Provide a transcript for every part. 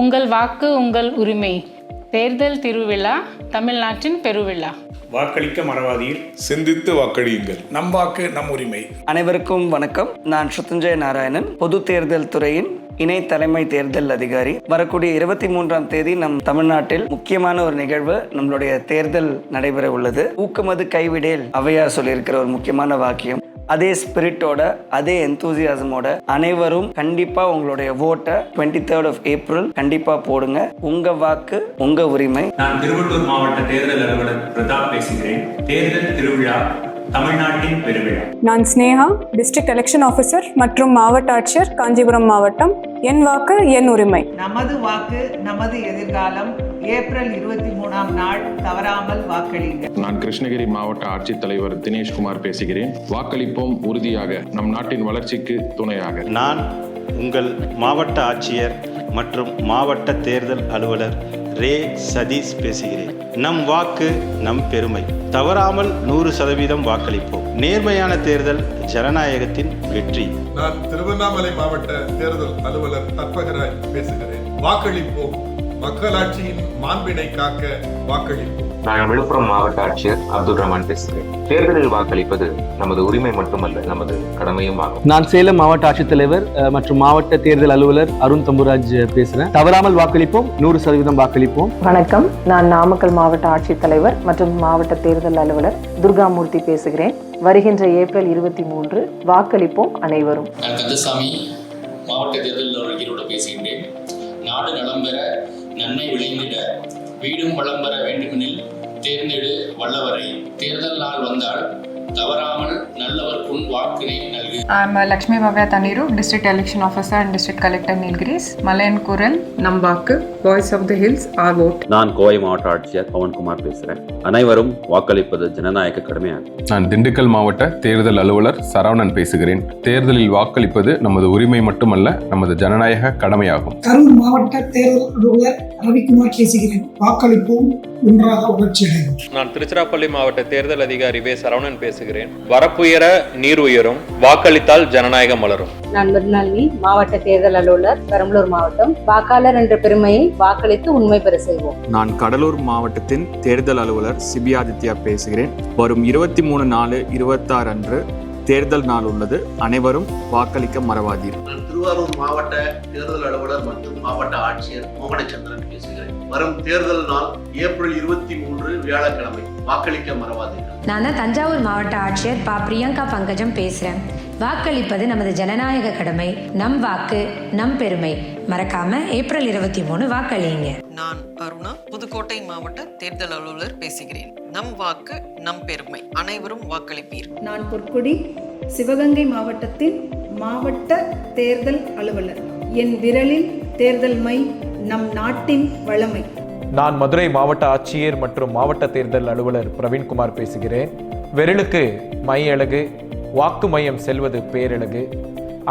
உங்கள் வாக்கு உங்கள் உரிமை. தேர்தல் திருவிழா, தமிழ்நாட்டின் பெருவிழா. வாக்களிக்க மறவாதீர். சிந்தித்து வாக்களியுங்கள். நம் வாக்கு நம் உரிமை. அனைவருக்கும் வணக்கம். நான் ஸ்ருத்யுஞ்சய நாராயணன், பொது தேர்தல் துறையின் இணை தலைமை தேர்தல் அதிகாரி. வரக்கூடிய 23ஆம் தேதி நம் தமிழ்நாட்டில் முக்கியமான ஒரு நிகழ்வு, நம்மளுடைய தேர்தல் நடைபெற உள்ளது. ஊக்கமது கைவிடேல் ஔவையார் சொல்லியிருக்கிற ஒரு முக்கியமான வாக்கியம். அதே ஸ்பிரிட்டோட, அதே எந்தூசியாசமோட அனைவரும் கண்டிப்பா உங்களுடைய ஓட்டை 23rd of April கண்டிப்பா போடுங்க. உங்க வாக்கு உங்க உரிமை. நான் திருவள்ளூர் மாவட்ட தேர்தல் அலுவலர் பிரதாப் பேசுகிறேன். தேர்தல் திருவிழா, தமிழ்நாட்டின் பெருவிழா. நான் ஸ்னேகா, டிஸ்ட்ரிக்ட் எலெக்ஷன் ஆஃபீஸர் மற்றும் மாவட்ட ஆட்சியர், காஞ்சிபுரம் மாவட்டம். என் வாக்கு என் உரிமை. நமது வாக்கு நமது எதிர்காலம். ஏப்ரல் 23ஆம் நாள் தவறாமல் வாக்களிங்க. நான் கிருஷ்ணகிரி மாவட்ட ஆட்சித்தலைவர் தினேஷ்குமார் பேசுகிறேன். வாக்களிப்போம் உறுதியாக, நம் நாட்டின் வளர்ச்சிக்கு துணையாக. நான் உங்கள் மாவட்ட ஆட்சியர் மற்றும் மாவட்ட தேர்தல் அலுவலர் ரே சதீஷ் பேசுகிறேன். நம் வாக்கு நம் பெருமை. தவறாமல் 100% வாக்களிப்போம். நேர்மையான தேர்தல் ஜனநாயகத்தின் வெற்றி. நான் திருவண்ணாமலை மாவட்ட தேர்தல் அலுவலர் தற்பகராய் பேசுகிறேன். வாக்களிப்போம், மக்களாட்சியின் மாண்பினை காக்க வாக்களிப்போம். நான் விழுப்புரம் மாவட்ட ஆட்சியர் அப்துல் ரஹ்மான் பேசுகிறேன். தேர்தலில் வாக்களிப்பது நமது உரிமை மட்டுமல்ல, நமது கடமையும் ஆகும். நான் சேலம் மாவட்ட ஆட்சித்தலைவர் மற்றும் மாவட்ட தேர்தல் அலுவலர் அருண் தம்புராஜ் பேசுகிறேன். தவறாமல் வாக்களிப்போம், 100% வாக்களிப்போம். வணக்கம், நான் நாமக்கல் மாவட்ட ஆட்சித்தலைவர் மற்றும் மாவட்ட தேர்தல் அலுவலர் துர்காமூர்த்தி பேசுகிறேன். வருகின்ற ஏப்ரல் 23 வாக்களிப்போம் அனைவரும். நான் கந்தசாமி, மாவட்ட தேர்தல் அலுவலரோடு பேசுகின்றேன். நாடு நலம் பெற, நன்மை விளைந்திட, வீடும் வளம் பெற வேண்டுமெனில் தேர்ந்தெடு வல்லவரை. தேர்தல் நாள் வந்தால் தவறாமல் நல்லவர்க்குன் வாக்கினை நல்கு. I'm Lakshmi Bhavya Taniru, District Election Officer and District Collector Nilgiris. Malaiyan குரல் நம் வாக்கு, Voice of the Hills our vote. நான் கோவை மாவட்ட ஆட்சியர் பவன்குமார் பேசுகிறேன். அனைவரும் வாக்களிப்பது ஜனநாயக கடமையாகும். நான் திண்டுக்கல் மாவட்ட தேர்தல் அலுவலர் சரவணன் பேசுகிறேன். தேர்தலில் வாக்களிப்பது நமது உரிமை மட்டுமல்ல, நமது ஜனநாயக கடமையாகும். கரூர் மாவட்ட தேர்தல் அலுவலர் ரவிக்குமார் பேசுகிறேன். வாக்களிப்போம், ஒன்றாக உணர்ச்சியடைவோம். நான் திருச்சிராப்பள்ளி மாவட்ட தேர்தல் அதிகாரி வே சரவணன் பேசுகிறேன். வரப்புயர நீர் உயரும், வாக்களித்தால் ஜனநாயகம் மலரும். நான் மிருணாளினி, மாவட்ட தேர்தல் அலுவலர், பெரம்பலூர் மாவட்டம். வாக்காளர் என்ற பெருமையை வாக்களித்து உண்மை பெற செய்வோம். நான் கடலூர் மாவட்டத்தின் தேர்தல் அலுவலர் சிபியாதித்யா பேசுகிறேன். வரும் 23/4/26 அன்று தேர்தல் நாள் உள்ளது. அனைவரும் வாக்களிக்க மறவாதீர். நான் திருவாரூர் மாவட்ட தேர்தல் அலுவலர் மற்றும் மாவட்ட ஆட்சியர் மோகனச்சந்திரன் பேசுகிறேன். வரும் தேர்தல் நாள் ஏப்ரல் 23 வியாழக்கிழமை. வாக்களிக்க மறவாதீர்கள். நான் தஞ்சாவூர் மாவட்ட ஆட்சியர் பிரியங்கா பங்கஜம் பேசுறேன். வாக்களிப்பது நமது ஜனநாயக கடமை. நம் வாக்கு நம் பெருமை. மறக்காம ஏப்ரல் 23 வாக்களிங்க. நான் அருணா, புதுக்கோட்டை மாவட்ட தேர்தல் அலுவலர் பேசுகிறேன். நம் வாக்கு நம் பெருமை. அனைவரும் வாக்களிப்பீர். நான் பொற்குடி, சிவகங்கை மாவட்டத்தின் மாவட்ட தேர்தல் அலுவலர். என் விரலில் தேர்தல் மை, நம் நாட்டின் வளமை. நான் மதுரை மாவட்ட ஆட்சியர் மற்றும் மாவட்ட தேர்தல் அலுவலர் பிரவீன்குமார் பேசுகிறேன். விரலுக்கு மை அழகு, வாக்கு மையம் செல்வது பேரழகு.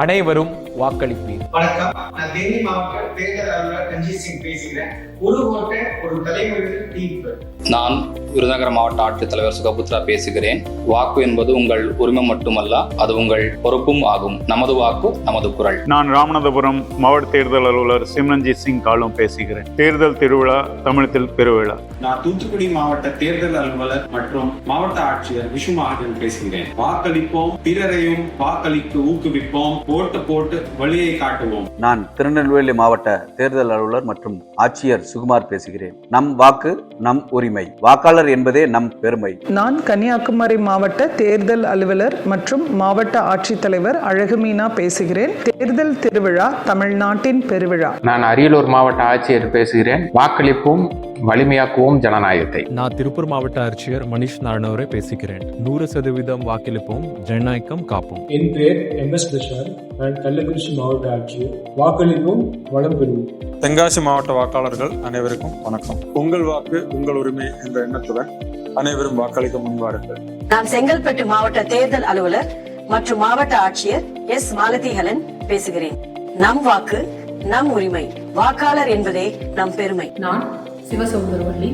அனைவரும் வாக்களிப்பீர். வணக்கம், நான் தேனி மாவட்ட தேர்தல் அலுவலர் ரஞ்சித் சிங் பேசுகிறேன். ஒரு ஓட்டு ஒரு தலைமுறையில் தீர்ப்பு. நான் விருதுநகர் மாவட்ட ஆட்சித்தலைவர் சுகபுத்ரா பேசுகிறேன். வாக்கு என்பது உங்கள் உரிமை மட்டுமல்ல, அது உங்கள் பொறுப்பும் ஆகும். நமது வாக்கு நமது குரல். நான் ராமநாதபுரம் மாவட்ட தேர்தல் அலுவலர் சிம்ரன்ஜித் சிங் காலும் பேசுகிறேன். தேர்தல் திருவிழா, தமிழத்தில் பெருவிழா. நான் தூத்துக்குடி மாவட்ட தேர்தல் அலுவலர் மற்றும் மாவட்ட ஆட்சியர் விஷுமஹாஜன் பேசுகிறேன். வாக்களிப்போம், பிறரையும் வாக்களிக்க ஊக்குவிப்போம், ஓட்டு போட்டு வழியை காட்டுவோம். நான் திருநெல்வேலி மாவட்ட தேர்தல் அலுவலர் மற்றும் ஆட்சியர் சுகுமார் பேசுகிறேன். நம் வாக்கு நம் உரிமை. வாக்காளர் என்பதே நம் பெருமை. நான் கன்னியாகுமரி மாவட்ட தேர்தல் அலுவலர் மற்றும் மாவட்ட ஆட்சித்தலைவர் அழகுமீனா பேசுகிறேன். தேர்தல் திருவிழா, தமிழ்நாட்டின் பெருவிழா. நான் அரியலூர் மாவட்ட ஆட்சியர் பேசுகிறேன். வாக்களிப்போம், வலிமையாக்குவோம் ஜனநாயகத்தை. நான் திருப்பூர் மாவட்ட ஆட்சியர் மணிஷ் நாராயணவரை பேசுகிறேன். 100% வாக்களிப்போம், ஜனநாயகம் காப்போம். என் பெயர் MS பிரசாத். நான் கள்ளக்குறிச்சி மாவட்ட ஆட்சியர். வாக்களிப்போம், வளம் பெறுவோம். தென்காசி மாவட்ட வாக்காளர்கள் அனைவருக்கும் வணக்கம். உங்கள் வாக்கு உங்கள் உரிமை என்ற எண்ணத்துடன் அனைவரும் வாக்களிக்க முன்வாருங்கள். நான் செங்கல்பட்டு மாவட்ட தேர்தல் அலுவலர் மற்றும் மாவட்ட ஆட்சியர் S மாலதி ஹெலன் பேசுகிறேன். நம் வாக்கு நம் உரிமை. வாக்காளர் என்பதே நம் பெருமை. நான் சிவசௌந்தரவள்ளி,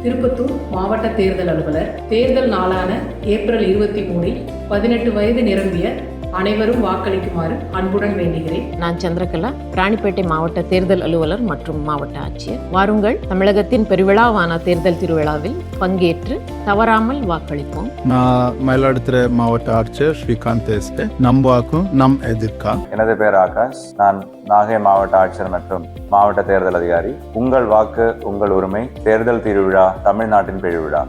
திருப்பத்தூர் மாவட்ட தேர்தல் அலுவலர். தேர்தல் நாளான ஏப்ரல் 23 18 வயது நிரம்பிய அனைவரும் வாக்களிக்குமாறு அன்புடன் வேண்டுகிறேன். நான் சந்திரகலா, ராணிப்பேட்டை மாவட்ட தேர்தல் அலுவலர் மற்றும் மாவட்ட ஆட்சியர். வாருங்கள், தமிழகத்தின் பெருவிழாவான தேர்தல் திருவிழாவில் பங்கேற்று தவறாமல் வாக்களிப்போம். நான் மயிலாடுதுறை மாவட்ட ஆட்சியர் ஸ்ரீகாந்த் பேசுகிறேன். நம் வாக்கு நம் எதிர்கா. எனது பேர் ஆகாஷ். நான் நாகை மாவட்ட ஆட்சியர் மற்றும் மாவட்ட தேர்தல் அதிகாரி. உங்கள் வாக்கு உங்கள் உரிமை, தேர்தல் திருவிழா, தமிழ்நாட்டின் பெருவிழா.